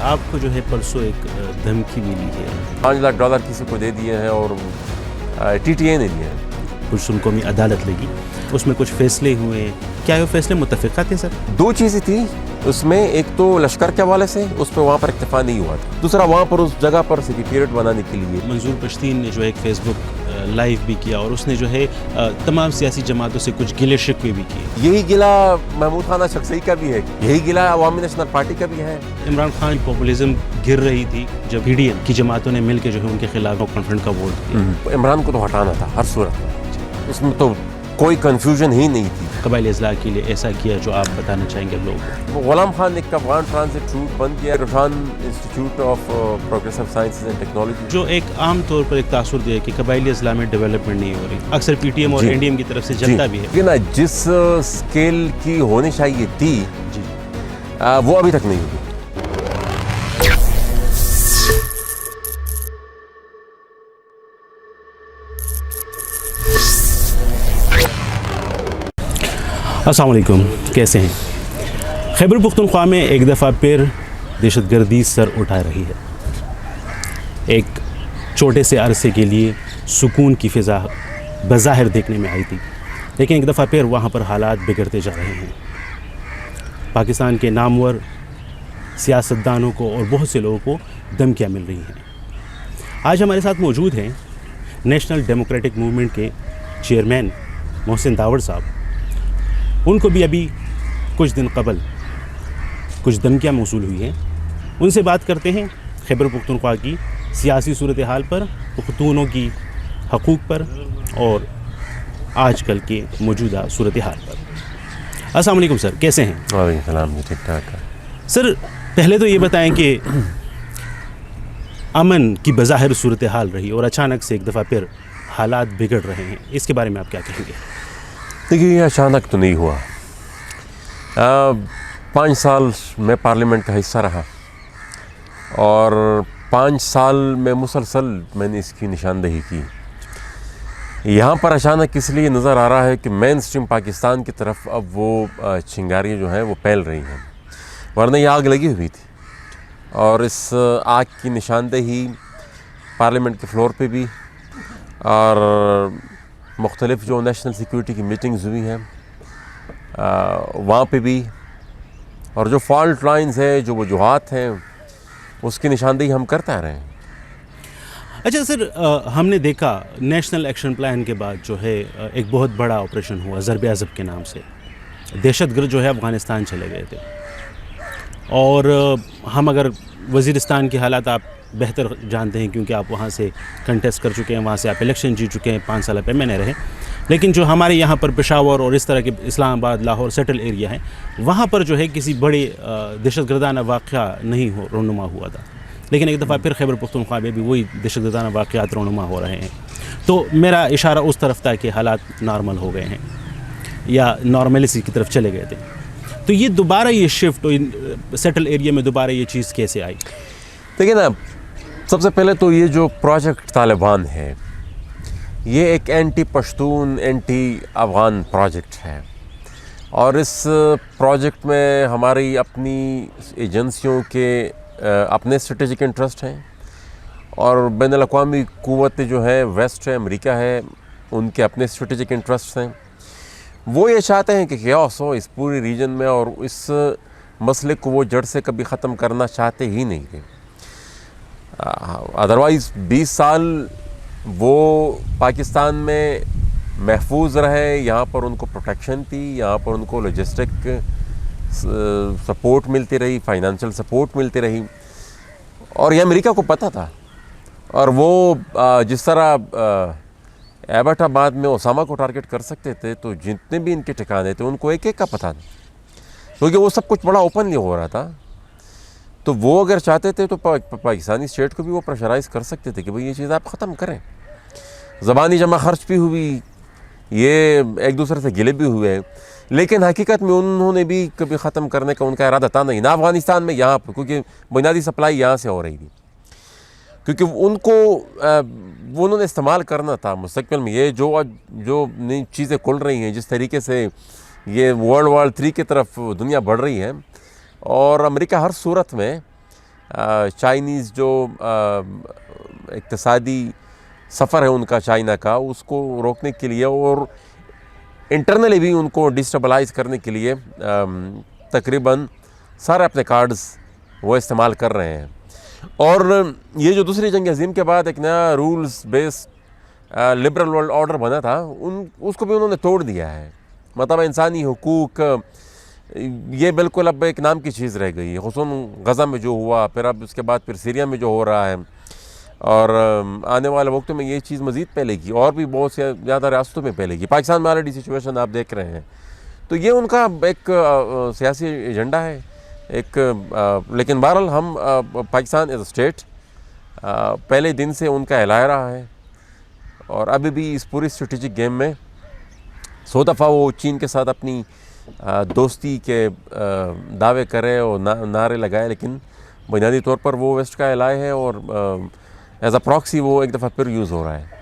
آپ کو جو ہے پرسوں ایک دھمکی ملی ہے، $5 لاکھ کسی کو دے دیے ہیں اور ٹی ٹی اے نے دیے ہیں. پرسن قومی عدالت لگی، اس میں کچھ فیصلے ہوئے، کیا وہ فیصلے متفقہ تھے سر؟ دو چیزیں تھیں اس میں، ایک تو لشکر کے حوالے سے اس پہ وہاں پر اکتفا نہیں ہوا تھا، دوسرا وہاں پر اس جگہ پر سیکریٹریٹ بنانے کے لیے منظور پشتین نے جو ہے ایک فیس بک لائیو بھی کیا اور اس نے جو ہے تمام سیاسی جماعتوں سے کچھ گلے شکوے بھی کیے. یہی گلا محمود خانہ شخصی کا بھی ہے، یہی گلا عوامی نیشنل پارٹی کا بھی ہے. عمران خان پاپولیزم گر رہی تھی جب پی ڈی ایم کی جماعتوں نے مل کے جو ہے ان کے خلاف کانفرنٹ کا ووٹ دیا. عمران کو تو ہٹانا تھا ہر صورت میں، اس میں تو کوئی کنفیوژن ہی نہیں تھی. قبائلی اصلاح کے لیے ایسا کیا جو آپ بتانا چاہیں گے لوگوں کو. غلام خان ایک افغان ٹرانزٹ روٹ بند کیا، Roshan institute of progressive sciences and technology, جو ایک عام طور پر ایک تاثر دیا کہ قبائلی اضلاع میں ڈیولپمنٹ نہیں ہو رہی، اکثر پی ٹی ایم اور این ڈی ایم کی طرف سے جلتا بھی ہے. لیکن جس اسکیل کی ہونی چاہیے تھی جی وہ ابھی تک نہیں ہوئی. السلام علیکم، کیسے ہیں؟ خیبر پختونخوا میں ایک دفعہ پھر دہشت گردی سر اٹھا رہی ہے. ایک چھوٹے سے عرصے کے لیے سکون کی فضا بظاہر دیکھنے میں آئی تھی، لیکن ایک دفعہ پھر وہاں پر حالات بگڑتے جا رہے ہیں. پاکستان کے نامور سیاستدانوں کو اور بہت سے لوگوں کو دھمکیاں مل رہی ہیں. آج ہمارے ساتھ موجود ہیں نیشنل ڈیموکریٹک موومنٹ کے چیئرمین محسن داوڑ صاحب. ان کو بھی ابھی کچھ دن قبل کچھ دھمکیاں موصول ہوئی ہیں. ان سے بات کرتے ہیں خیبر پختونخوا کی سیاسی صورتحال پر، پختونوں کی حقوق پر اور آج کل کے موجودہ صورتحال پر. السلام علیکم سر، کیسے ہیں؟ وعلیکم السلام جی، ٹھیک ٹھاک ہے. سر پہلے تو یہ بتائیں کہ امن کی بظاہر صورتحال رہی اور اچانک سے ایک دفعہ پھر حالات بگڑ رہے ہیں، اس کے بارے میں آپ کیا کہیں گے؟ دیکھیے یہ اچانک تو نہیں ہوا. 5 سال میں پارلیمنٹ کا حصہ رہا اور 5 سال میں مسلسل میں نے اس کی نشاندہی کی. یہاں پر اچانک اس لیے نظر آ رہا ہے کہ مین اسٹریم پاکستان کی طرف اب وہ چنگاریاں جو ہیں وہ پھیل رہی ہیں، ورنہ یہ آگ لگی ہوئی تھی. اور اس آگ کی نشاندہی پارلیمنٹ کے فلور پہ بھی اور مختلف جو نیشنل سیکیورٹی کی میٹنگز ہوئی ہیں وہاں پہ بھی، اور جو فالٹ لائنز ہیں، جو وجوہات ہیں، اس کی نشاندہی ہم کرتے آ رہے ہیں. اچھا سر، ہم نے دیکھا نیشنل ایکشن پلان کے بعد جو ہے ایک بہت بڑا آپریشن ہوا ضرب عضب کے نام سے. دہشت گرد جو ہے افغانستان چلے گئے تھے، اور ہم اگر وزیرستان کے حالات آپ بہتر جانتے ہیں کیونکہ آپ وہاں سے کنٹیسٹ کر چکے ہیں، وہاں سے آپ الیکشن جیت چکے ہیں، 5 سال پہ میں نے رہے. لیکن جو ہمارے یہاں پر پشاور اور اس طرح کے اسلام آباد، لاہور سیٹل ایریا ہیں، وہاں پر جو ہے کسی بڑے دہشت گردانہ واقعہ نہیں رونما ہوا تھا. لیکن ایک دفعہ پھر خیبر پختونخوا میں بھی وہی دہشت گردانہ واقعات رونما ہو رہے ہیں. تو میرا اشارہ اس طرف تھا کہ حالات نارمل ہو گئے ہیں یا نارملسی کی طرف چلے گئے تھے. تو یہ دوبارہ یہ شفٹ سیٹل ایریا میں دوبارہ یہ چیز کیسے آئی؟ دیکھیں نا، سب سے پہلے تو یہ جو پروجیکٹ طالبان ہے یہ ایک anti Pashtun, anti Afghan project ہے، اور اس پروجیکٹ میں ہماری اپنی ایجنسیوں کے اپنے اسٹریٹجک انٹرسٹ ہیں، اور بین الاقوامی قوتیں جو ہیں، ویسٹ ہے، امریکہ ہے، ان کے اپنے اسٹریٹجک انٹرسٹ ہیں. وہ یہ چاہتے ہیں کہ کیوس ہو اس پوری ریجن میں، اور اس مسئلے کو وہ جڑ سے کبھی ختم کرنا چاہتے ہی نہیں تھے. ادروائز 20 سال وہ پاکستان میں محفوظ رہے، یہاں پر ان کو پروٹیکشن تھی، یہاں پر ان کو لاجسٹک سپورٹ ملتی رہی، فائنینشیل سپورٹ ملتی رہی، اور یہ امریکہ کو پتہ تھا. اور وہ جس طرح ایبٹ آباد میں اسامہ کو ٹارگٹ کر سکتے تھے، تو جتنے بھی ان کے ٹھکانے تھے ان کو ایک ایک کا پتہ تھا، کیونکہ وہ سب کچھ بڑا اوپنلی ہو رہا تھا. تو وہ اگر چاہتے تھے تو پاکستانی اسٹیٹ کو بھی وہ پریشرائز کر سکتے تھے کہ بھئی یہ چیز آپ ختم کریں. زبانی جمع خرچ بھی ہوئی، یہ ایک دوسرے سے گلے بھی ہوئے، لیکن حقیقت میں انہوں نے بھی کبھی ختم کرنے کا ان کا ارادہ تھا نہیں، نہ افغانستان میں، یہاں پہ، کیونکہ بنیادی سپلائی یہاں سے ہو رہی تھی، کیونکہ ان کو وہ انہوں نے استعمال کرنا تھا مستقبل میں. یہ جو نئی چیزیں کھل رہی ہیں، جس طریقے سے یہ World War III کی طرف دنیا بڑھ رہی ہے، اور امریکہ ہر صورت میں چائنیز جو اقتصادی سفر ہے ان کا چائنا کا، اس کو روکنے کے لیے اور انٹرنلی بھی ان کو ڈسٹیبلائز کرنے کے لیے تقریباً سارے اپنے کارڈز وہ استعمال کر رہے ہیں. اور یہ جو دوسری جنگ عظیم کے بعد ایک نیا rules based liberal world order بنا تھا، اس کو بھی انہوں نے توڑ دیا ہے. مطلب انسانی حقوق یہ بالکل اب ایک نام کی چیز رہ گئی ہے. خصوصاً غزہ میں جو ہوا، پھر اب اس کے بعد پھر سیریا میں جو ہو رہا ہے، اور آنے والے وقتوں میں یہ چیز مزید پھیلے گی اور بھی بہت سے زیادہ ریاستوں میں پھیلے گی. پاکستان میں آلریڈی سچویشن آپ دیکھ رہے ہیں. تو یہ ان کا ایک سیاسی ایجنڈا ہے ایک. لیکن بہرحال ہم پاکستان ایز اے اسٹیٹ پہلے دن سے ان کا اہلا رہا ہے، اور ابھی بھی اس پوری اسٹریٹجک گیم میں 100 دفعہ وہ چین کے ساتھ اپنی دوستی کے دعوے کرے اور نعرے لگائے، لیکن بنیادی طور پر وہ ویسٹ کا الائے ہے اور ایز اے پراکسی وہ ایک دفعہ پھر یوز ہو رہا ہے.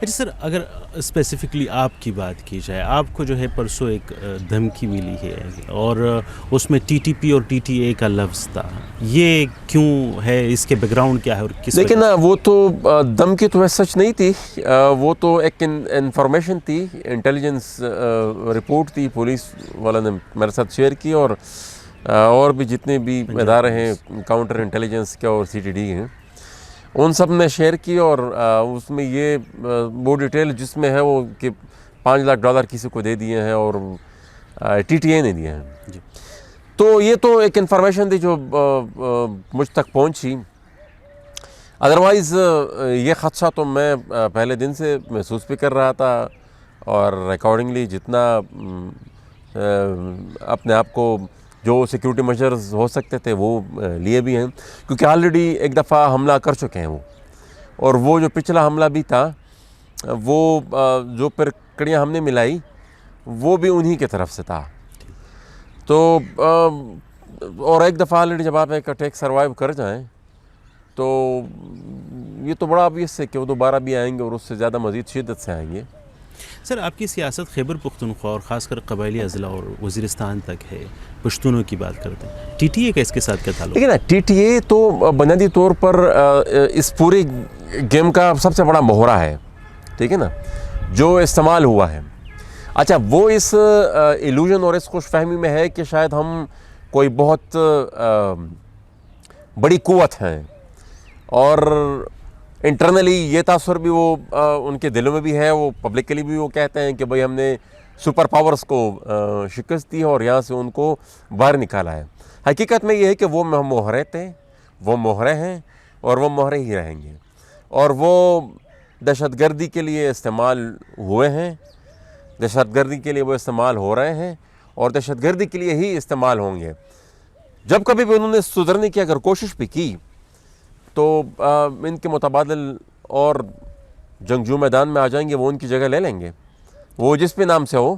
اچھا سر، اگر اسپیسیفکلی آپ کی بات کی جائے، آپ کو جو ہے پرسوں ایک دھمکی ملی ہے اور اس میں ٹی ٹی پی اور ٹی ٹی اے کا لفظ تھا، یہ کیوں ہے؟ اس کے بیک گراؤنڈ کیا ہے اور کس؟ لیکن وہ تو دھمکی تو سچ نہیں تھی، وہ تو ایک انفارمیشن تھی، انٹیلیجنس رپورٹ تھی، پولیس والا نے میرے ساتھ شیئر کی، اور بھی جتنے بھی ادارے ہیں کاؤنٹر انٹیلیجنس کے اور سی ٹی ڈی ہیں ان سب نے شیئر کی. اور اس میں یہ وہ ڈیٹیل جس میں ہے وہ کہ $5 لاکھ کسی کو دے دیے ہیں اور ٹی ٹی اے نے دیے ہیں. جی. تو یہ تو ایک انفارمیشن تھی جو مجھ تک پہنچی. ادروائز یہ خدشہ تو میں پہلے دن سے محسوس بھی کر رہا تھا، اور اکارڈنگلی جتنا اپنے آپ کو جو سیکیورٹی میجرز ہو سکتے تھے وہ لیے بھی ہیں، کیونکہ آلریڈی ایک دفعہ حملہ کر چکے ہیں وہ. اور وہ جو پچھلا حملہ بھی تھا وہ جو پھر کڑیاں ہم نے ملائی وہ بھی انہی کی طرف سے تھا. تو اور ایک دفعہ آلریڈی جب آپ ایک اٹیک سروائیو کر جائیں تو یہ تو بڑا obvious ہے کہ وہ دوبارہ بھی آئیں گے اور اس سے زیادہ مزید شدت سے آئیں گے. سر، آپ کی سیاست خیبر پختونخوا اور خاص کر قبائلی اضلاع اور وزیرستان تک ہے. پشتونوں کی بات کرتے ہیں، ٹی ٹی اے کا اس کے ساتھ کیا تعلق؟ لیکن ٹی ٹی اے تو بنیادی طور پر اس پوری گیم کا سب سے بڑا مہرہ ہے، ٹھیک ہے نا، جو استعمال ہوا ہے. اچھا، وہ اس ایلوژن اور اس خوش فہمی میں ہے کہ شاید ہم کوئی بہت بڑی قوت ہیں، اور انٹرنلی یہ تاثر بھی وہ ان کے دلوں میں بھی ہے. وہ پبلکلی بھی وہ کہتے ہیں کہ بھئی ہم نے سپر پاورز کو شکست دی اور یہاں سے ان کو باہر نکالا ہے. حقیقت میں یہ ہے کہ وہ مہرے تھے، وہ مہرے ہیں اور وہ مہرے ہی رہیں گے، اور وہ دہشت گردی کے لیے استعمال ہوئے ہیں، دہشت گردی کے لیے وہ استعمال ہو رہے ہیں، اور دہشت گردی کے لیے ہی استعمال ہوں گے. جب کبھی بھی انہوں نے سدھرنے کی اگر کوشش بھی کی تو ان کے متبادل اور جنگجو میدان میں آ جائیں گے، وہ ان کی جگہ لے لیں گے، وہ جس بھی نام سے ہو.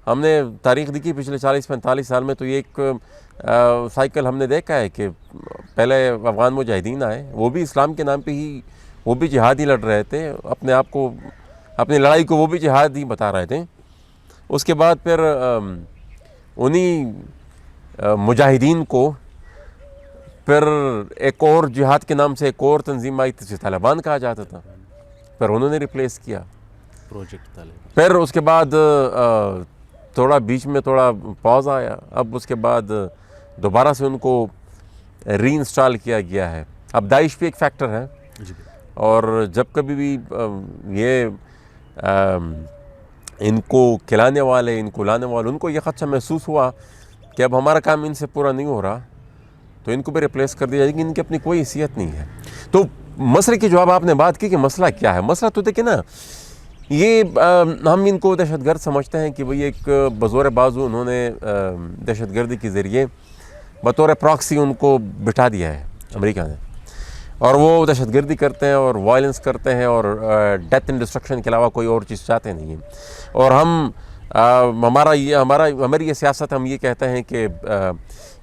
ہم نے تاریخ دیکھی پچھلے 40-45 سال میں، تو یہ ایک سائیکل ہم نے دیکھا ہے کہ پہلے افغان مجاہدین آئے، وہ بھی اسلام کے نام پہ ہی، وہ بھی جہاد ہی لڑ رہے تھے، اپنے آپ کو، اپنی لڑائی کو وہ بھی جہاد ہی بتا رہے تھے. اس کے بعد پھر انہی مجاہدین کو پھر ایک اور جہاد کے نام سے ایک اور تنظیم آئی تھی جسے طالبان کہا جاتا تھا، پھر انہوں نے ریپلیس کیا پروجیکٹ طالبان. پھر اس کے بعد تھوڑا بیچ میں تھوڑا پاز آیا، اب اس کے بعد دوبارہ سے ان کو ری انسٹال کیا گیا ہے. اب داعش بھی ایک فیکٹر ہے، اور جب کبھی بھی یہ ان کو کھلانے والے، ان کو لانے والے، ان کو یہ خدشہ محسوس ہوا کہ اب ہمارا کام ان سے پورا نہیں ہو رہا تو ان کو بھی ریپلیس کر دیا جائے گی. ان کی اپنی کوئی حیثیت نہیں ہے. تو مسئلے کی جو آپ نے بات کی کہ مسئلہ کیا ہے، مسئلہ تو دیکھیں نا، یہ ہم ان کو دہشت گرد سمجھتے ہیں کہ وہی ایک بزور بازو انہوں نے دہشت گردی کے ذریعے بطور پراکسی ان کو بٹھا دیا ہے امریکہ نے، اور وہ دہشت گردی کرتے ہیں اور وائلنس کرتے ہیں اور ڈیتھ اینڈ ڈسٹرکشن کے علاوہ کوئی اور چیز چاہتے نہیں ہیں. اور ہماری یہ سیاست، ہم یہ کہتے ہیں کہ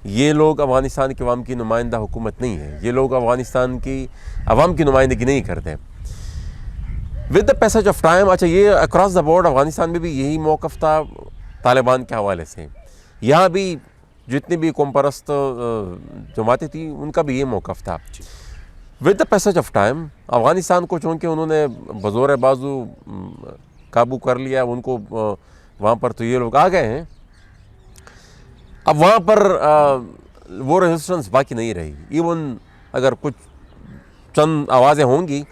یہ لوگ افغانستان کے عوام کی نمائندہ حکومت نہیں ہے، یہ لوگ افغانستان کی عوام کی نمائندگی نہیں کرتے. With the passage of time, اچھا یہ اکراس دا بورڈ افغانستان میں بھی یہی موقف تھا طالبان کے حوالے سے. یہاں بھی جتنی بھی قوم پرست جماعتیں تھیں ان کا بھی یہ موقف تھا. With the passage of time Afghanistan کو چونکہ انہوں نے بزور بازو قابو کر لیا, ان کو وہاں پر تو یہ لوگ آ گئے ہیں, اب وہاں پر وہ ریزسٹنس باقی نہیں رہی. ایون اگر کچھ چند آوازیں ہوں گی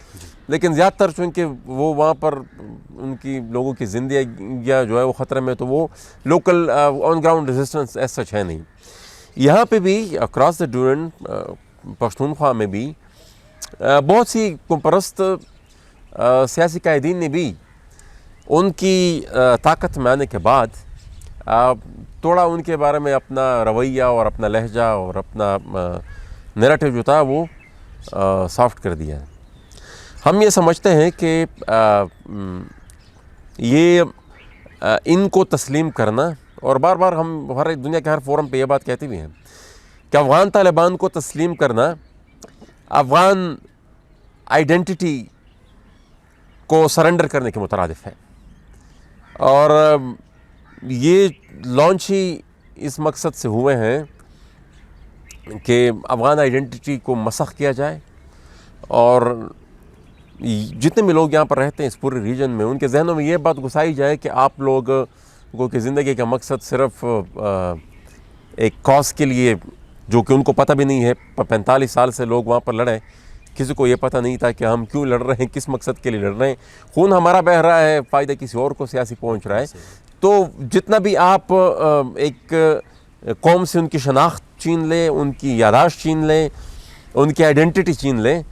لیکن زیادہ تر چونکہ وہ وہاں پر ان کی لوگوں کی زندگیاں جو ہے وہ خطرے میں, تو وہ local on ground resistance as such ہے نہیں. یہاں پہ بھی اکراس دا ڈیورنٹ پختونخوا میں بھی بہت سی قوم پرست سیاسی قائدین نے بھی ان کی طاقت میں آنے کے بعد تھوڑا ان کے بارے میں اپنا رویہ اور اپنا لہجہ اور اپنا نیریٹو جو تھا وہ سافٹ کر دیا ہے. ہم یہ سمجھتے ہیں کہ یہ ان کو تسلیم کرنا, اور بار بار ہم ہر دنیا کے ہر فورم پہ یہ بات کہتے بھی ہیں کہ افغان طالبان کو تسلیم کرنا افغان آئیڈینٹی کو سرنڈر کرنے کے مترادف ہے, اور یہ لانچ ہی اس مقصد سے ہوئے ہیں کہ افغان آئیڈینٹی کو مسخ کیا جائے, اور جتنے بھی لوگ یہاں پر رہتے ہیں اس پورے ریجن میں ان کے ذہنوں میں یہ بات گھسائی جائے کہ آپ لوگوں کی زندگی کا مقصد صرف ایک کاز کے لیے, جو کہ ان کو پتہ بھی نہیں ہے, 45 سال سے لوگ وہاں پر لڑے, کسی کو یہ پتہ نہیں تھا کہ ہم کیوں لڑ رہے ہیں, کس مقصد کے لیے لڑ رہے ہیں, خون ہمارا بہہ رہا ہے, فائدہ کسی اور کو سیاسی پہنچ رہا ہے. تو جتنا بھی آپ ایک قوم سے ان کی شناخت چھین لیں, ان کی یاداشت چھین لیں, ان کی آئیڈینٹی چھین لیں,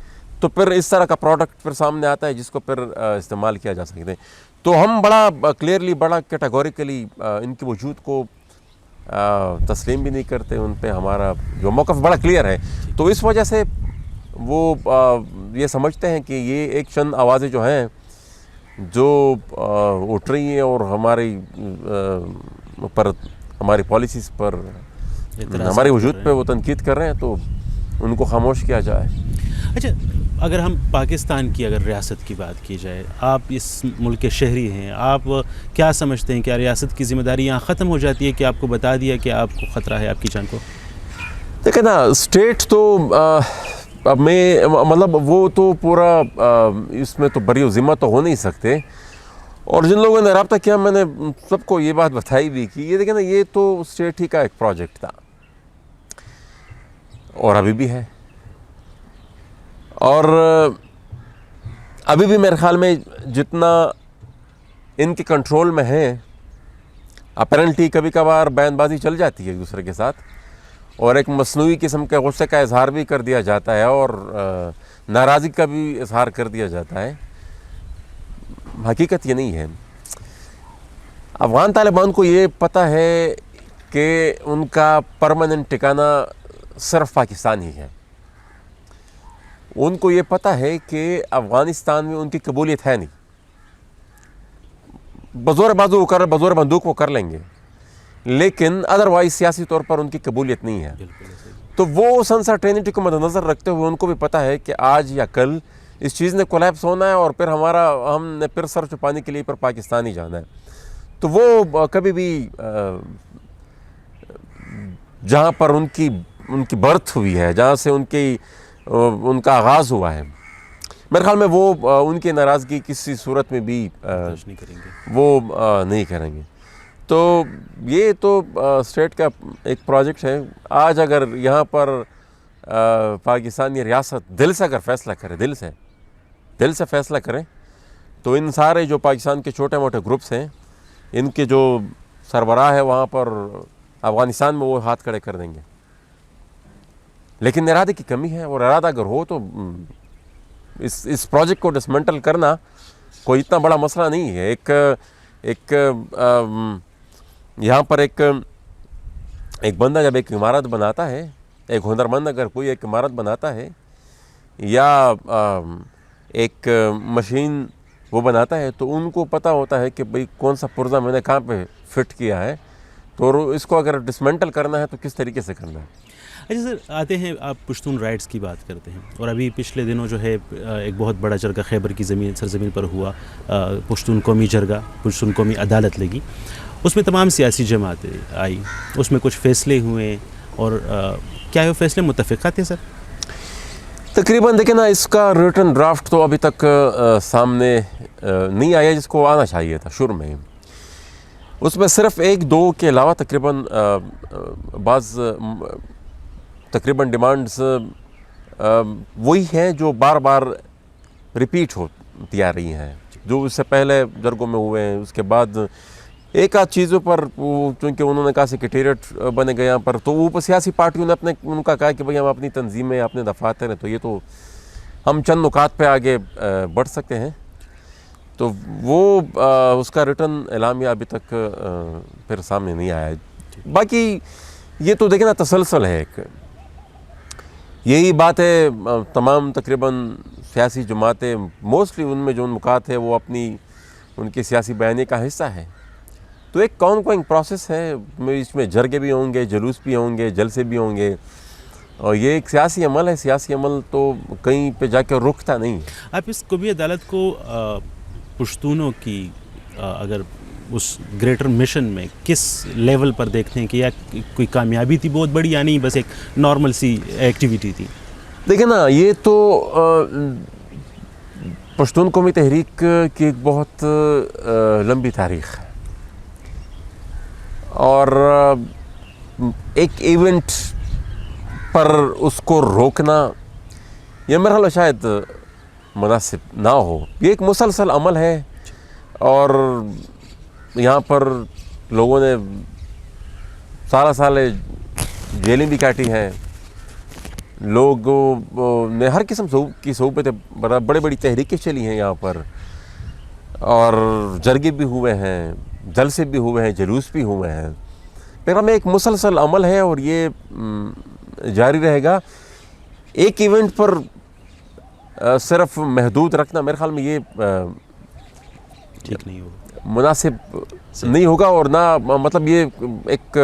تو پھر اس طرح کا پروڈکٹ پھر سامنے آتا ہے جس کو پھر استعمال کیا جا سکتے ہیں. تو ہم بڑا کلیئرلی, بڑا کیٹیگوریکلی ان کے وجود کو تسلیم بھی نہیں کرتے, ان پہ ہمارا جو موقف بڑا کلیئر ہے. تو اس وجہ سے وہ یہ سمجھتے ہیں کہ یہ ایک چند آوازیں جو ہیں جو اٹھ رہی ہیں اور ہماری پر, ہماری پالیسیز پر, ہمارے وجود پہ وہ تنقید کر رہے ہیں, تو ان کو خاموش کیا جائے. اچھا, اگر ہم پاکستان کی اگر ریاست کی بات کی جائے, آپ اس ملک کے شہری ہیں, آپ کیا سمجھتے ہیں کیا ریاست کی ذمہ داری یہاں ختم ہو جاتی ہے کہ آپ کو بتا دیا کہ آپ کو خطرہ ہے آپ کی جان کو؟ دیکھیں نا, اسٹیٹ تو اب میں مطلب وہ تو پورا اس میں تو بری و ذمہ تو ہو نہیں سکتے, اور جن لوگوں نے رابطہ کیا میں نے سب کو یہ بات بتائی بھی کہ یہ دیکھیں نا, یہ تو اسٹیٹ ہی کا ایک پروجیکٹ تھا اور ابھی بھی ہے, اور ابھی بھی میرے خیال میں جتنا ان کے کنٹرول میں ہے, اپیرنٹلی کبھی کبھار بیان بازی چل جاتی ہے ایک دوسرے کے ساتھ, اور ایک مصنوعی قسم کے غصے کا اظہار بھی کر دیا جاتا ہے, اور ناراضگی کا بھی اظہار کر دیا جاتا ہے. حقیقت یہ نہیں ہے. افغان طالبان کو یہ پتہ ہے کہ ان کا پرماننٹ ٹھکانہ صرف پاکستان ہی ہے. ان کو یہ پتہ ہے کہ افغانستان میں ان کی قبولیت ہے نہیں, بزور بازو وہ کر, بزور بندوق وہ کر لیں گے, لیکن ادروائز سیاسی طور پر ان کی قبولیت نہیں ہے. تو وہ سنسرٹینٹی کو مد نظر رکھتے ہوئے ان کو بھی پتہ ہے کہ آج یا کل اس چیز نے کولیپس ہونا ہے, اور پھر ہم نے پھر سر چھپانے کے لیے پر پاکستان ہی جانا ہے. تو وہ کبھی بھی جہاں پر ان کی برتھ ہوئی ہے, جہاں سے ان کا آغاز ہوا ہے, میرے خیال میں وہ ان کی ناراضگی کسی صورت میں بھی وہ نہیں کریں گے. تو یہ تو اسٹیٹ کا ایک پروجیکٹ ہے. آج اگر یہاں پر پاکستانی ریاست دل سے اگر فیصلہ کرے, دل سے فیصلہ کریں, تو ان سارے جو پاکستان کے چھوٹے موٹے گروپس ہیں, ان کے جو سربراہ ہے وہاں پر افغانستان میں, وہ ہاتھ کھڑے کر دیں گے. لیکن ارادے کی کمی ہے, اور ارادہ اگر ہو تو اس پروجیکٹ کو ڈسمنٹل کرنا کوئی اتنا بڑا مسئلہ نہیں ہے. ایک یہاں پر ایک بندہ جب ایک عمارت بناتا ہے, ایک ہنرمند اگر کوئی ایک عمارت بناتا ہے یا ایک مشین وہ بناتا ہے, تو ان کو پتہ ہوتا ہے کہ بھئی کون سا پرزہ میں نے کہاں پہ فٹ کیا ہے, تو اس کو اگر ڈسمنٹل کرنا ہے تو کس طریقے سے کرنا ہے. اچھا سر, آتے ہیں آپ پشتون رائٹس کی بات کرتے ہیں, اور ابھی پچھلے دنوں جو ہے ایک بہت بڑا جرگہ خیبر کی سرزمین پر ہوا, پشتون قومی جرگہ, پشتون قومی عدالت لگی. اس میں تمام سیاسی جماعتیں آئی, اس میں کچھ فیصلے ہوئے, اور کیا وہ فیصلے متفقہ تھے سر؟ تقریباً دیکھیں نا, اس کا ریٹن ڈرافٹ تو ابھی تک سامنے نہیں آیا جس کو آنا چاہیے تھا شروع میں. اس میں صرف ایک دو کے علاوہ تقریباً بعض تقریباً ڈیمانڈز وہی ہیں جو بار بار ریپیٹ ہوتی آ رہی ہیں, جو اس سے پہلے جرگوں میں ہوئے ہیں. اس کے بعد ایک آدھ چیزوں پر چونکہ انہوں نے کہا سیکریٹریٹ بنے گئے یہاں پر, تو وہ سیاسی پارٹیوں نے ان کا کہا کہ بھئی ہم اپنی تنظیمیں اپنے دفاتر ہیں, تو یہ تو ہم چند نکات پہ آگے بڑھ سکتے ہیں. تو وہ اس کا ریٹن اعلامیہ ابھی تک پھر سامنے نہیں آیا ہے. باقی یہ تو دیکھیں نا تسلسل ہے ایک, یہی بات ہے تمام تقریباً سیاسی جماعتیں موسٹلی ان میں جو نکات ہے وہ اپنی ان کے سیاسی بیانیے کا حصہ ہے. تو ایک آن گوئنگ پروسیس ہے, اس میں جرگے بھی ہوں گے, جلوس بھی ہوں گے, جلسے بھی ہوں گے, اور یہ ایک سیاسی عمل ہے. سیاسی عمل تو کہیں پہ جا کے رکتا نہیں. آپ اس قومی عدالت کو پشتونوں کی اگر اس گریٹر مشن میں کس لیول پر دیکھتے ہیں کہ یا کوئی کامیابی تھی بہت بڑی, یا نہیں بس ایک نارمل سی ایکٹیویٹی تھی؟ دیکھیں نا, یہ تو پشتون قومی تحریک کی ایک بہت لمبی تاریخ ہے, اور ایک ایونٹ پر اس کو روکنا یہ میرا خیال شاید مناسب نہ ہو. یہ ایک مسلسل عمل ہے, اور یہاں پر لوگوں نے سال جیلیں بھی کاٹی ہیں, لوگوں نے ہر قسم کی صحبتیں, بڑے بڑی تحریکیں چلی ہیں یہاں پر, اور جرگے بھی ہوئے ہیں, جلسے بھی ہوئے ہیں, جلوس بھی ہوئے ہیں. میرا میں ایک مسلسل عمل ہے, اور یہ جاری رہے گا. ایک ایونٹ پر صرف محدود رکھنا میرے خیال میں یہ ٹھیک نہیں ہوگا, مناسب نہیں ہوگا, اور نہ مطلب یہ ایک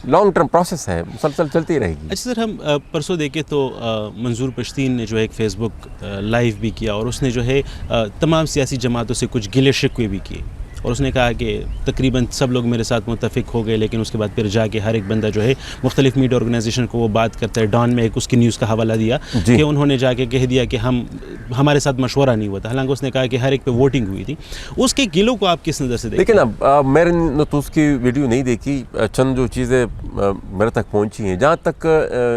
لانگ ٹرم پروسیس ہے, مسلسل چلتی رہے گی. اچھا سر, ہم پرسوں دیکھے تو منظور پشتین نے جو ہے ایک فیس بک لائیو بھی کیا, اور اس نے جو ہے تمام سیاسی جماعتوں سے کچھ گلے شکوے بھی کیے, اور اس نے کہا کہ تقریباً سب لوگ میرے ساتھ متفق ہو گئے, لیکن اس کے بعد پھر جا کے ہر ایک بندہ جو ہے مختلف میڈیا آرگنائزیشن کو وہ بات کرتا ہے. ڈان میں ایک اس کی نیوز کا حوالہ دیا کہ انہوں نے جا کے کہہ دیا کہ ہمارے ساتھ مشورہ نہیں ہوا تھا, حالانکہ اس نے کہا کہ ہر ایک پہ ووٹنگ ہوئی تھی. اس کے گلوں کو آپ کس نظر سے دیکھیں؟ لیکن اب میں نے تو اس کی ویڈیو نہیں دیکھی, چند جو چیزیں میرے تک پہنچی ہیں, جہاں تک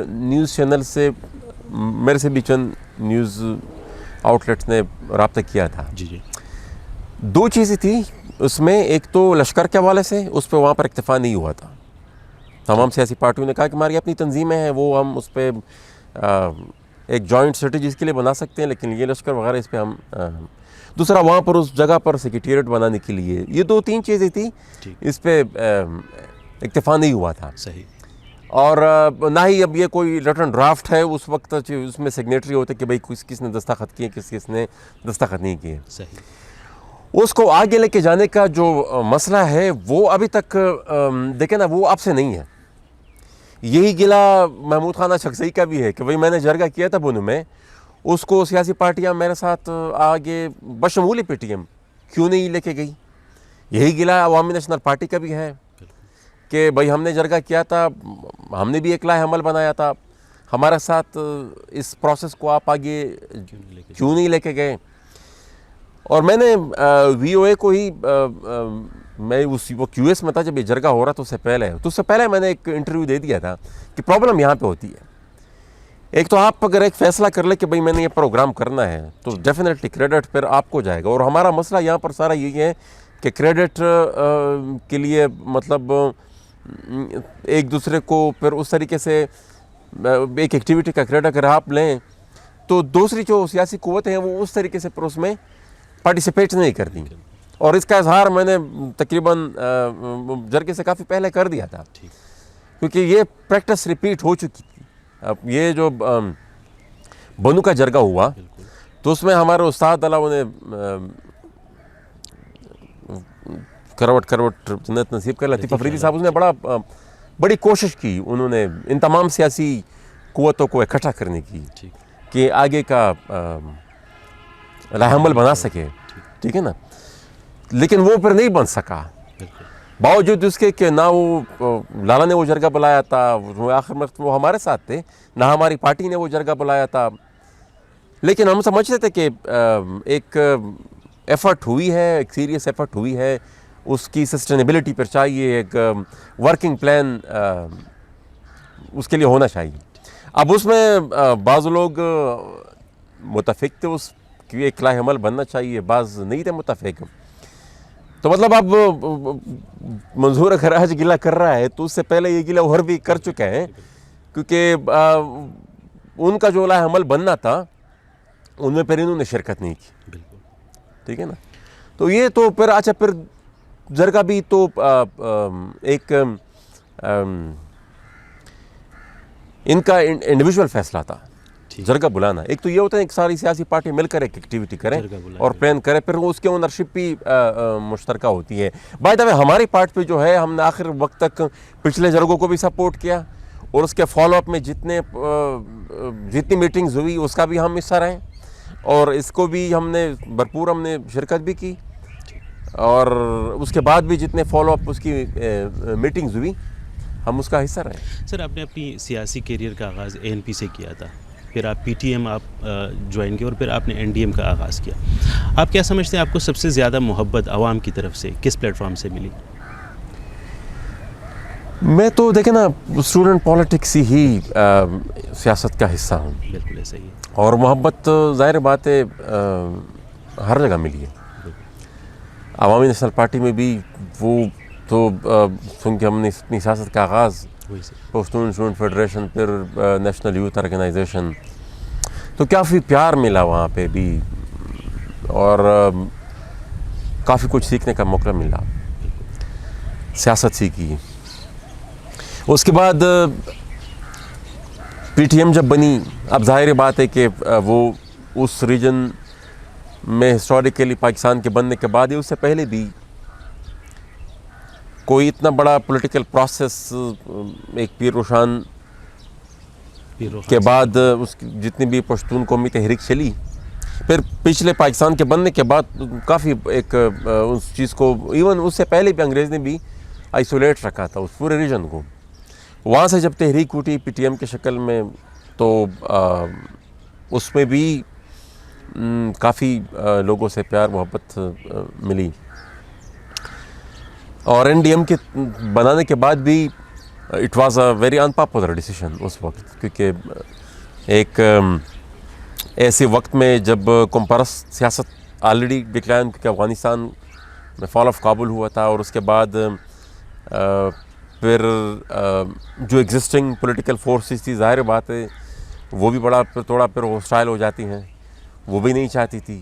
نیوز چینل سے میرے سے بھی چند نیوز آؤٹ لیٹس نے رابطہ کیا تھا. جی دو چیزیں تھیں اس میں. ایک تو لشکر کے حوالے سے اس پہ وہاں پر اکتفا نہیں ہوا تھا. تمام سیاسی پارٹیوں نے کہا کہ ہماری اپنی تنظیمیں ہیں, وہ ہم اس پہ ایک جوائنٹ اسٹریٹجی کے لیے بنا سکتے ہیں, لیکن یہ لشکر وغیرہ اس پہ ہم دوسرا وہاں پر اس جگہ پر سیکریٹریٹ بنانے کے لیے, یہ دو تین چیزیں تھیں, اس پہ اکتفا نہیں ہوا تھا. صحیح. اور نہ ہی اب یہ کوئی ریٹن ڈرافٹ ہے, اس وقت اس میں سگنیٹری ہوتے کہ بھئی کس نے دستخط کیے, کس نے دستخط نہیں کیے. صحیح. اس کو آگے لے کے جانے کا جو مسئلہ ہے وہ ابھی تک دیکھیں نا وہ اب سے نہیں ہے. یہی گلہ محمود خان شخصی کا بھی ہے کہ بھئی میں نے جرگہ کیا تھا بنو میں, اس کو سیاسی پارٹیاں میرے ساتھ آگے بشمول پی ٹی ایم کیوں نہیں لے کے گئی. یہی گلہ عوامی نیشنل پارٹی کا بھی ہے کہ بھئی ہم نے جرگہ کیا تھا, ہم نے بھی ایک لائحہ عمل بنایا تھا, ہمارے ساتھ اس پروسیس کو آپ آگے کیوں نہیں لے کے گئے. اور میں نے وی او اے کو ہی میں وہ کیو ایس میں تھا جب یہ جرگہ ہو رہا تو اس سے پہلے میں نے ایک انٹرویو دے دیا تھا کہ پرابلم یہاں پہ ہوتی ہے. ایک تو آپ اگر ایک فیصلہ کر لیں کہ بھئی میں نے یہ پروگرام کرنا ہے تو ڈیفینیٹلی کریڈٹ پھر آپ کو جائے گا, اور ہمارا مسئلہ یہاں پر سارا یہی ہے کہ کریڈٹ کے لیے مطلب ایک دوسرے کو پھر اس طریقے سے ایک ایکٹیویٹی کا کریڈٹ اگر آپ لیں تو دوسری جو سیاسی قوتیں ہیں وہ اس طریقے سے پھر اس میں پارٹیسپیٹ نہیں کرتی. اور اس کا اظہار میں نے تقریباً جرگے سے کافی پہلے کر دیا تھا, کیونکہ یہ پریکٹس ریپیٹ ہو چکی تھی. اب یہ جو بنو کا جرگہ ہوا تو اس میں ہمارے استاد علاوہ نے کروٹ جنت نصیب کر لطیف افریدی صاحب, اس نے بڑی کوشش کی, انہوں نے ان تمام سیاسی قوتوں کو اکٹھا کرنے کی کہ آگے کا راہ عمل بنا سکے. ٹھیک ہے نا. لیکن وہ پھر نہیں بن سکا، باوجود اس کے کہ نہ وہ لالا نے وہ جرگہ بلایا تھا، وہ آخر میں وہ ہمارے ساتھ تھے، نہ ہماری پارٹی نے وہ جرگہ بلایا تھا، لیکن ہم سمجھتے تھے کہ ایک ایفرٹ ہوئی ہے، ایک سیریس ایفرٹ ہوئی ہے، اس کی سسٹینیبلٹی پر چاہیے، ایک ورکنگ پلان اس کے لیے ہونا چاہیے۔ اب اس میں بعض لوگ متفق تھے اس کی ایک لاہ عمل بننا چاہیے، بعض نہیں تھے متفق، تو مطلب اب منظور اگر آج گلہ کر رہا ہے تو اس سے پہلے یہ گلہ اور بھی کر چکے ہیں، کیونکہ ان کا جو لاہ عمل بننا تھا ان میں پھر انہوں نے شرکت نہیں کی، ٹھیک ہے نا۔ تو یہ تو پھر اچھا پھر جرگہ بھی تو ایک ان کا انڈیویجول فیصلہ تھا جرگہ بلانا۔ ایک تو یہ ہوتا ہے کہ ساری سیاسی پارٹی مل کر ایک ایکٹیویٹی کریں اور پلان کریں، پھر اس کے اونرشپ بھی مشترکہ ہوتی ہے۔ بائی دا وے ہماری پارٹ پہ جو ہے ہم نے آخر وقت تک پچھلے جرگوں کو بھی سپورٹ کیا، اور اس کے فالو اپ میں جتنی میٹنگز ہوئی اس کا بھی ہم حصہ رہے، اور اس کو بھی ہم نے بھرپور ہم نے شرکت بھی کی، اور اس کے بعد بھی جتنے فالو اپ اس کی میٹنگز ہوئی ہم اس کا حصہ رہے۔ سر، آپ نے اپنی سیاسی کیریئر کا آغاز ANP سے کیا تھا، پھر آپ PTM آپ جوائن کیے، اور پھر آپ نے NDM کا آغاز کیا۔ آپ کیا سمجھتے ہیں آپ کو سب سے زیادہ محبت عوام کی طرف سے کس پلیٹ فارم سے ملی؟ میں تو دیکھیں نا اسٹوڈنٹ پالیٹکس ہی سیاست کا حصہ ہوں، بالکل ایسا ہی ہے، اور محبت ظاہر بات ہے ہر جگہ ملی ہے۔ عوامی نیشنل پارٹی میں بھی وہ تو چونکہ ہم نے اپنی سیاست کا آغاز اسٹوڈنٹ فیڈریشن، پھر نیشنل یوتھ آرگنائزیشن، تو کافی پیار ملا وہاں پہ بھی، اور کافی کچھ سیکھنے کا موقع ملا، سیاست سیکھی۔ اس کے بعد PTM جب بنی، اب ظاہر بات ہے کہ وہ اس ریجن میں ہسٹوریکلی پاکستان کے بننے کے بعد ہی، اس سے پہلے بھی کوئی اتنا بڑا پولیٹیکل پروسیس ایک پیر روشان کے بعد اس کی جتنی بھی پشتون قومی تحریک چلی، پھر پچھلے پاکستان کے بننے کے بعد کافی ایک اس چیز کو، ایون اس سے پہلے بھی انگریز نے بھی آئسولیٹ رکھا تھا اس پورے ریجن کو۔ وہاں سے جب تحریک اٹھی PTM کے شکل میں، تو اس میں بھی کافی لوگوں سے پیار محبت ملی، اور NDM کے بنانے کے بعد بھی it was a very unpopular decision اس وقت، کیونکہ ایک ایسے وقت میں جب قوم پرست سیاست آلریڈی ڈکلائن، کیونکہ افغانستان میں فال آف کابل ہوا تھا، اور اس کے بعد پھر جو ایگزسٹنگ پولیٹیکل فورسز تھی، ظاہر بات ہے وہ بھی بڑا تھوڑا پھر ہوسٹائل ہو جاتی ہیں، وہ بھی نہیں چاہتی تھی۔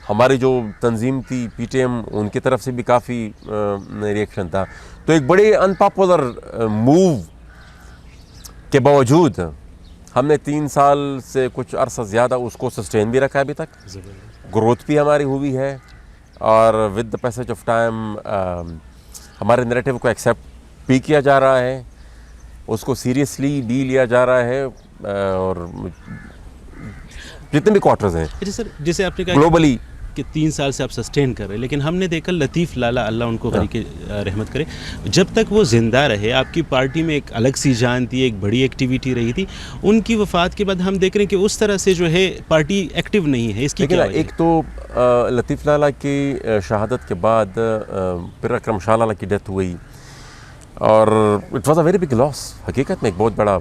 ہماری جو تنظیم تھی PTM، ان کی طرف سے بھی کافی ریئیکشن تھا، تو ایک بڑے ان پاپولر موو کے باوجود ہم نے 3 سال سے کچھ عرصہ زیادہ اس کو سسٹین بھی رکھا ابھی تک، گروتھ بھی ہماری ہوئی ہے، اور with the passage of time ہمارے نیریٹو کو ایکسیپٹ بھی کیا جا رہا ہے، اس کو سیریسلی بھی لیا جا رہا ہے، اور جتنے بھی کوارٹرز ہیں جیسے آپ نے کہا گلوبلی کہ 3 سال سے آپ سسٹین کر رہے ہیں، لیکن ہم نے دیکھا لطیف لالا، اللہ ان کو غریق رحمت کرے، جب تک وہ زندہ رہے آپ کی پارٹی میں ایک الگ سی جان تھی، ایک بڑی ایکٹیویٹی رہی تھی۔ ان کی وفات کے بعد ہم دیکھ رہے ہیں کہ اس طرح سے جو ہے پارٹی ایکٹیو نہیں ہے، اس کی کیا وجہ ہے؟ ایک تو لطیف لالا کی شہادت کے بعد پھر اکرم شاہ لالا کی ڈیتھ ہوئی، اور it was a very big loss, حقیقت میں ایک بہت بڑا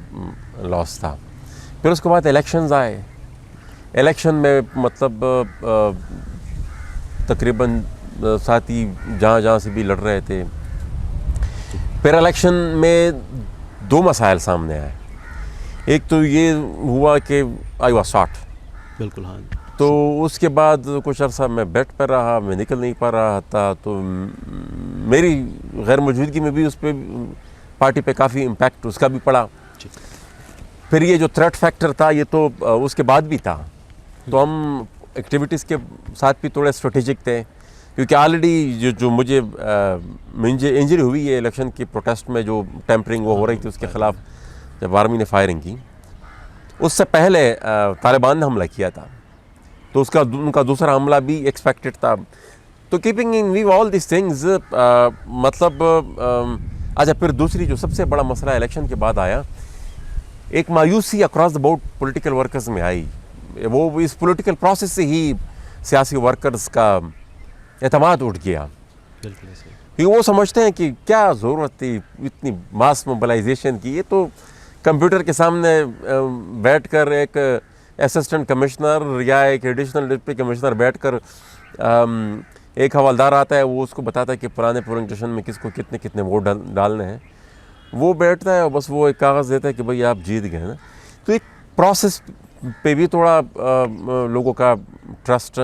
لاس تھا۔ پھر اس کے بعد الیکشنز آئے، الیکشن میں مطلب تقریباً ساتھی جہاں سے بھی لڑ رہے تھے۔ پھر الیکشن میں 2 مسائل سامنے آئے، ایک تو یہ ہوا کہ آئی واز شاٹ، بالکل ہاں، تو اس کے بعد کچھ عرصہ میں بیڈ پر رہا، میں نکل نہیں پا رہا تھا، تو میری غیر موجودگی میں بھی اس پہ پارٹی پہ کافی امپیکٹ اس کا بھی پڑا۔ پھر یہ جو تھریٹ فیکٹر تھا یہ تو اس کے بعد بھی تھا، تو ہم ایکٹیویٹیز کے ساتھ بھی تھوڑے اسٹریٹجک تھے، کیونکہ آلریڈی جو مجھے انجری ہوئی ہے الیکشن کی پروٹیسٹ میں، جو ٹیمپرنگ وہ ہو رہی تھی اس کے خلاف جب آرمی نے فائرنگ کی، اس سے پہلے طالبان نے حملہ کیا تھا، تو ان کا دوسرا حملہ بھی ایکسپیکٹڈ تھا۔ تو keeping in view all these things مطلب اچھا پھر دوسری جو سب سے بڑا مسئلہ الیکشن کے بعد آیا, ایک مایوسی across the board political workers میں آئی. وہ اس پولیٹیکل پروسیس سے ہی سیاسی ورکرز کا اعتماد اٹھ گیا, کیونکہ وہ سمجھتے ہیں کہ کیا ضرورت تھی اتنی ماس موبلائزیشن کی. یہ تو کمپیوٹر کے سامنے بیٹھ کر ایک اسسٹنٹ کمشنر یا ایک ایڈیشنل ڈپٹی کمشنر بیٹھ کر ایک حوالدار آتا ہے, وہ اس کو بتاتا ہے کہ پرانے پولنگ اسٹیشن میں کس کو کتنے کتنے ووٹ ڈالنے ہیں. وہ بیٹھتا ہے اور بس وہ ایک کاغذ دیتا ہے کہ بھئی آپ جیت گئے نا. تو ایک پروسیس پہ بھی تھوڑا لوگوں کا ٹرسٹ,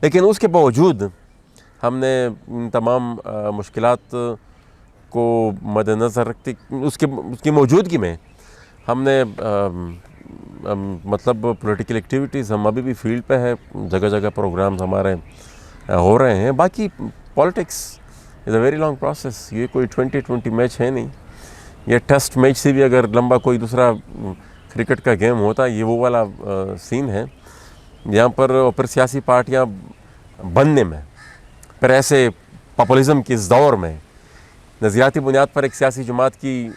لیکن اس کے باوجود ہم نے ان تمام مشکلات کو مد نظر رکھتے اس کی موجودگی میں ہم نے مطلب پولیٹیکل ایکٹیویٹیز ہم ابھی بھی فیلڈ پہ ہے, جگہ جگہ پروگرامز ہمارے ہو رہے ہیں. باقی politics is a very long process. یہ کوئی 2020 میچ ہے نہیں. یہ ٹیسٹ میچ سے بھی اگر لمبا کوئی دوسرا کرکٹ کا گیم ہوتا, یہ وہ والا سین ہے یہاں پر. پھر سیاسی پارٹیاں بننے میں, پھر ایسے پاپولزم کے اس دور میں نظریاتی بنیاد پر ایک سیاسی جماعت کی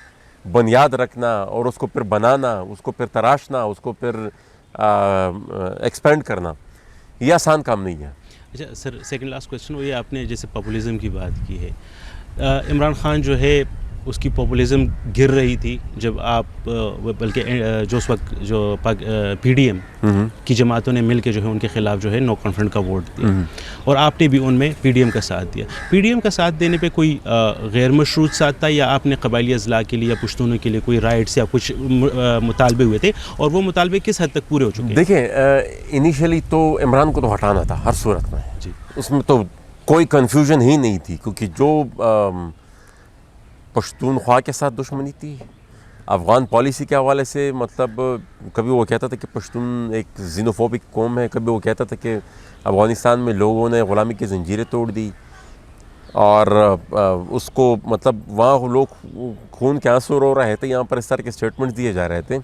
بنیاد رکھنا اور اس کو پھر بنانا, اس کو پھر تراشنا, اس کو پھر ایکسپینڈ کرنا, یہ آسان کام نہیں ہے. اچھا سر, سیکنڈ لاسٹ کویشچن وہ یہ آپ نے جیسے پاپولیزم کی بات کی ہے, عمران خان جو ہے اس کی پاپولیزم گر رہی تھی جب آپ بلکہ جو اس وقت جو پی ڈی ایم کی جماعتوں نے مل کے جو ہے ان کے خلاف جو ہے نو کانفیڈنس کا ووٹ دیا, اور آپ نے بھی ان میں پی ڈی ایم کا ساتھ دیا. پی ڈی ایم کا ساتھ دینے پہ کوئی غیر مشروط ساتھ تھا, یا آپ نے قبائلی اضلاع کے لیے یا پشتونوں کے لیے کوئی رائٹس یا کچھ مطالبے ہوئے تھے, اور وہ مطالبے کس حد تک پورے ہو چکے ہیں؟ دیکھیں انیشلی تو عمران کو تو ہٹانا تھا ہر صورت میں جی, اس میں تو کوئی کنفیوژن ہی نہیں تھی, کیونکہ جو پشتونخوا کے ساتھ دشمنی تھی افغان پالیسی کے حوالے سے, مطلب کبھی وہ کہتا تھا کہ پشتون ایک زینوفوبک قوم ہے, کبھی وہ کہتا تھا کہ افغانستان میں لوگوں نے غلامی کی زنجیریں توڑ دی, اور اس کو مطلب وہاں لوگ خون کے آنسو رو رہے تھے, یہاں پر اس طرح کے اسٹیٹمنٹس دیے جا رہے تھے.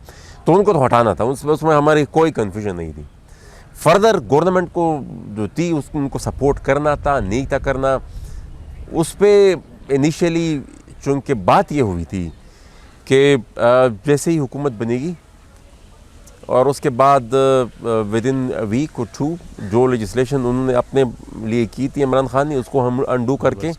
تو ان کو تو ہٹانا تھا, اس میں ہماری کوئی کنفیوژن نہیں تھی. فردر گورنمنٹ کو جو تھی ان کو سپورٹ کرنا تھا, نہیں تھا کرنا, اس پہ انیشیلی چونکہ بات یہ ہوئی تھی کہ جیسے ہی حکومت بنے گی اور اس کے بعد ود ان ویک اور 2 جو لیجسلیشن انہوں نے اپنے لیے کی تھی عمران خان نے, اس کو ہم انڈو کر کے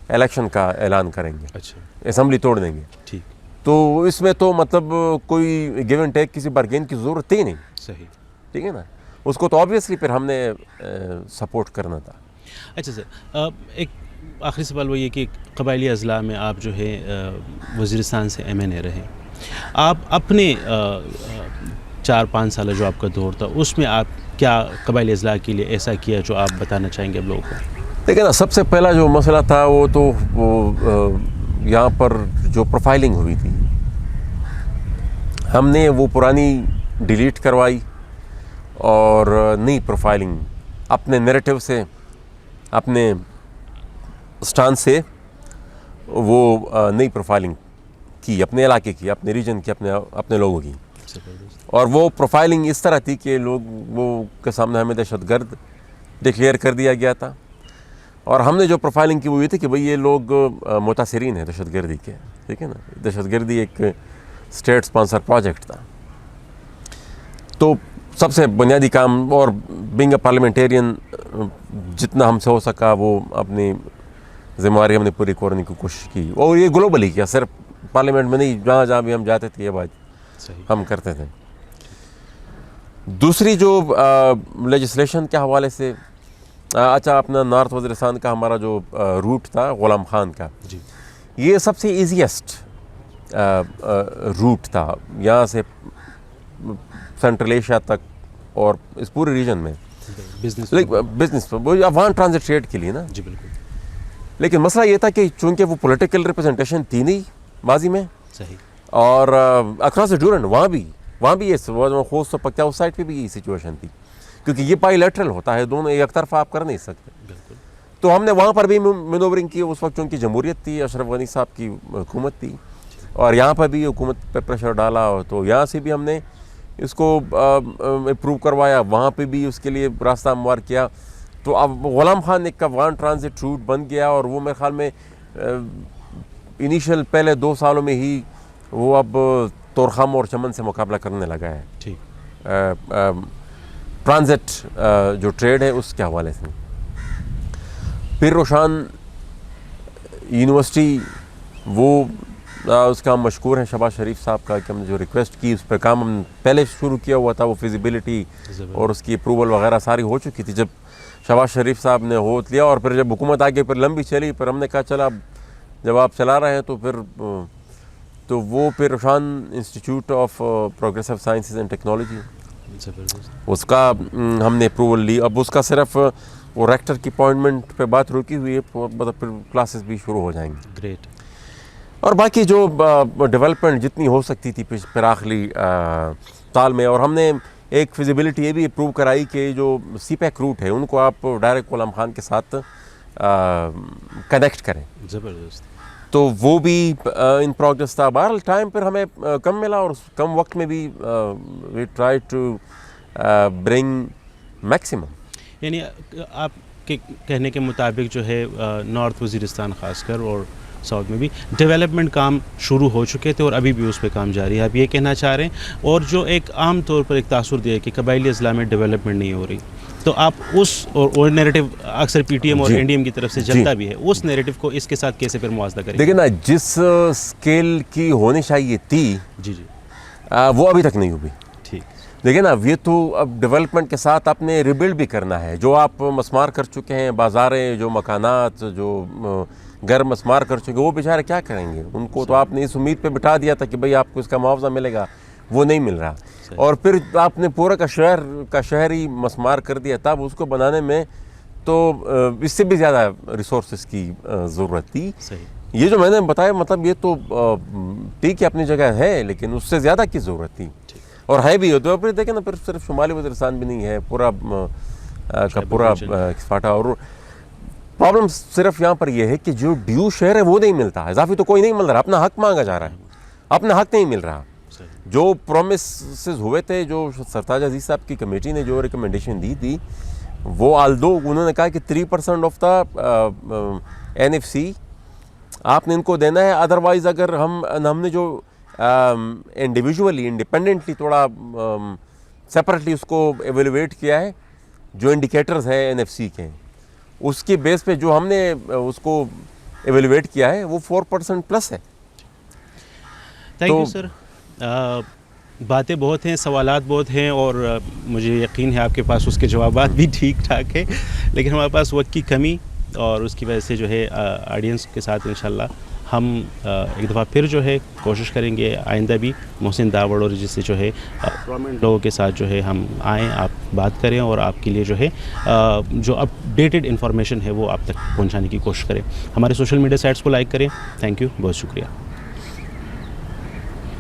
الیکشن کا اعلان کریں گے, اچھا اسمبلی توڑ دیں گے. ٹھیک, تو اس میں تو مطلب کوئی گیو اینڈ ٹیک, کسی بارگین کی ضرورت ہی نہیں. صحیح, ٹھیک ہے نا, اس کو تو آبویسلی پھر ہم نے سپورٹ کرنا تھا. اچھا سر, ایک آخری سوال وہ یہ کہ قبائلی اضلاع میں آپ جو ہے وزیرستان سے ایم این اے رہے, آپ اپنے 4-5 سالہ جو آپ کا دور تھا اس میں آپ کیا قبائلی اضلاع کے لیے ایسا کیا جو آپ بتانا چاہیں گے اب لوگوں کو؟ دیکھیں نا, سب سے پہلا جو مسئلہ تھا وہ تو یہاں پر جو پروفائلنگ ہوئی تھی, ہم نے وہ پرانی ڈیلیٹ کروائی اور نئی پروفائلنگ اپنے نیریٹو سے, اپنے اسٹان سے وہ نئی پروفائلنگ کی, اپنے علاقے کی, اپنے ریجن کی, اپنے لوگوں کی. اور وہ پروفائلنگ اس طرح تھی کہ لوگوں کے سامنے ہمیں دہشت گرد ڈکلیئر کر دیا گیا تھا, اور ہم نے جو پروفائلنگ کی وہ یہ تھی کہ بھئی یہ لوگ متاثرین ہیں دہشت گردی کے. ٹھیک ہے نا, دہشت گردی ایک اسٹیٹ اسپانسر پروجیکٹ تھا. تو سب سے بنیادی کام, اور بینگ اے پارلیمنٹیرین جتنا ہم سے ہو سکا وہ اپنی ذمہ داری ہم نے پوری کرنے کی کوشش کی, اور یہ گلوبلی کیا, صرف پارلیمنٹ میں نہیں, جہاں جہاں بھی ہم جاتے تھے یہ بات ہم کرتے تھے. دوسری جو لیجسلیشن کے حوالے سے, اچھا اپنا نارتھ وزیرستان کا ہمارا جو روٹ تھا غلام خان کا, یہ سب سے ایزیسٹ روٹ تھا یہاں سے سینٹرل ایشیا تک اور اس پورے ریجن میں بزنس افغان ٹرانزٹ ٹریڈ کے لیے نا. جی بالکل. لیکن مسئلہ یہ تھا کہ چونکہ وہ پولیٹیکل ریپرزنٹیشن تھی نہیں ماضی میں, صحیح, اور اکراس ڈورنٹ وہاں بھی خوص و پکیا اس سائڈ پہ بھی یہی سچویشن تھی, کیونکہ یہ بائی لیٹرل ہوتا ہے, دونوں ایک طرفہ آپ کر نہیں سکتے. بالکل. تو ہم نے وہاں پر بھی مینوورنگ کی. اس وقت چونکہ جمہوریت تھی, اشرف غنی صاحب کی حکومت تھی, اور یہاں پر بھی حکومت پہ پریشر ڈالا, تو یہاں سے بھی ہم نے اس کو اپروو کروایا, وہاں پہ بھی اس کے لیے راستہ ہموار کیا. تو اب غلام خان ایک افغان ٹرانزٹ روٹ بن گیا, اور وہ میرے خیال میں انیشیل پہلے 2 سالوں میں ہی وہ اب طورخم اور چمن سے مقابلہ کرنے لگا ہے ٹھیک. ٹرانزٹ جو ٹریڈ ہے اس کے حوالے سے. پھر روشان یونیورسٹی وہ اس کا ہم مشکور ہیں شہباز شریف صاحب کا کہ ہم نے جو ریکویسٹ کی اس پہ کام ہم پہلے شروع کیا ہوا تھا, وہ فیزیبلٹی اور اس کی اپروول وغیرہ ساری ہو چکی تھی. جب شہباز شریف صاحب نے ہوت لیا اور پھر جب حکومت آگے پھر لمبی چلی, پھر ہم نے کہا چلا جب آپ چلا رہے ہیں تو پھر تو وہ پھر Roshan institute of progressive sciences and technology اس کا ہم نے اپروول لی. اب اس کا صرف وہ ریکٹر کی اپوائنٹمنٹ پہ بات رکی ہوئی ہے, مطلب پھر کلاسز بھی شروع ہو جائیں گی. گریٹ. اور باقی جو ڈیولپمنٹ جتنی ہو سکتی تھی پراخلی سال میں, اور ہم نے ایک فیزیبلٹی یہ بھی اپروو کرائی کہ جو سی پیک روٹ ہے ان کو آپ ڈائریکٹ غلام خان کے ساتھ کنیکٹ کریں. زبردست. تو وہ بھی ان پروگرس تھا. بہرحال ٹائم پھر ہمیں کم ملا, اور کم وقت میں بھی we try to bring maximum. یعنی آپ کے کہنے کے مطابق جو ہے نارتھ وزیرستان خاص کر اور ساؤتھ میں بھی ڈیولپمنٹ کام شروع ہو چکے تھے اور ابھی بھی اس پہ کام جاری ہے, آپ یہ کہنا چاہ رہے ہیں. اور جو ایک عام طور پر ایک تاثر دیا ہے کہ قبائلی اضلاع میں ڈیولپمنٹ نہیں ہو رہی, تو آپ اس اور نیریٹو اکثر پی ٹی ایم اور این ڈی ایم کی طرف سے چلتا بھی ہے, اس نیریٹو کو اس کے ساتھ کیسے پھر موازنہ کریں؟ دیکھیں نا, جس اسکیل کی ہونی چاہیے تھی جی جی وہ ابھی تک نہیں ہوئی. ٹھیک. دیکھیں نا, یہ تو اب ڈیولپمنٹ کے ساتھ آپ نے ریبلڈ بھی کرنا ہے. جو آپ مسمار کر چکے ہیں, بازاریں, جو مکانات, جو گھر مسمار کر چکے, وہ بیچارے کیا کریں گے؟ ان کو تو آپ نے اس امید پہ بٹھا دیا تھا کہ بھئی آپ کو اس کا معاوضہ ملے گا, وہ نہیں مل رہا. اور پھر آپ نے پورا کا شہر ہی مسمار کر دیا. تب اس کو بنانے میں تو اس سے بھی زیادہ ریسورسز کی ضرورت تھی. یہ جو میں نے بتایا, مطلب یہ تو ٹھیک ہے اپنی جگہ ہے, لیکن اس سے زیادہ کی ضرورت تھی, اور ہے بھی. تو پھر دیکھیں نا, پھر صرف شمالی وزیرستان بھی نہیں ہے, پورا کا پورا فاٹا. اور پرابلم صرف یہاں پر یہ ہے کہ جو ڈیو شیئر ہے وہ نہیں ملتا, اضافی تو کوئی نہیں مل رہا, اپنا حق مانگا جا رہا ہے, اپنا حق نہیں مل رہا. جو پرومسز ہوئے تھے, جو سرتاج عزیز صاحب کی کمیٹی نے جو ریکمنڈیشن دی تھی, وہ آلدو انہوں نے کہا کہ 3% آف دا NFC آپ نے ان کو دینا ہے. ادروائز اگر ہم نے جو انڈیویژولی انڈیپینڈنٹلی تھوڑا سیپریٹلی اس کو ایویلویٹ کیا ہے, جو انڈیکیٹرز ہیں NFC کے, اس کی بیس پہ جو ہم نے اس کو ایویلویٹ کیا ہے وہ 4% پلس ہے. Thank you sir. باتیں بہت ہیں, سوالات بہت ہیں, اور مجھے یقین ہے آپ کے پاس اس کے جوابات بھی ٹھیک ٹھاک ہیں, لیکن ہمارے پاس وقت کی کمی, اور اس کی وجہ سے جو ہے آڈینس کے ساتھ انشاءاللہ ہم ایک دفعہ پھر جو ہے کوشش کریں گے آئندہ بھی محسن داوڑ اور جس سے جو ہے پرومنٹ لوگوں کے ساتھ جو ہے ہم آئیں, آپ بات کریں, اور آپ کے لیے جو ہے جو اپڈیٹڈ انفارمیشن ہے وہ آپ تک پہنچانے کی کوشش کریں. ہمارے سوشل میڈیا سائٹس کو لائک کریں. تھینک یو, بہت شکریہ.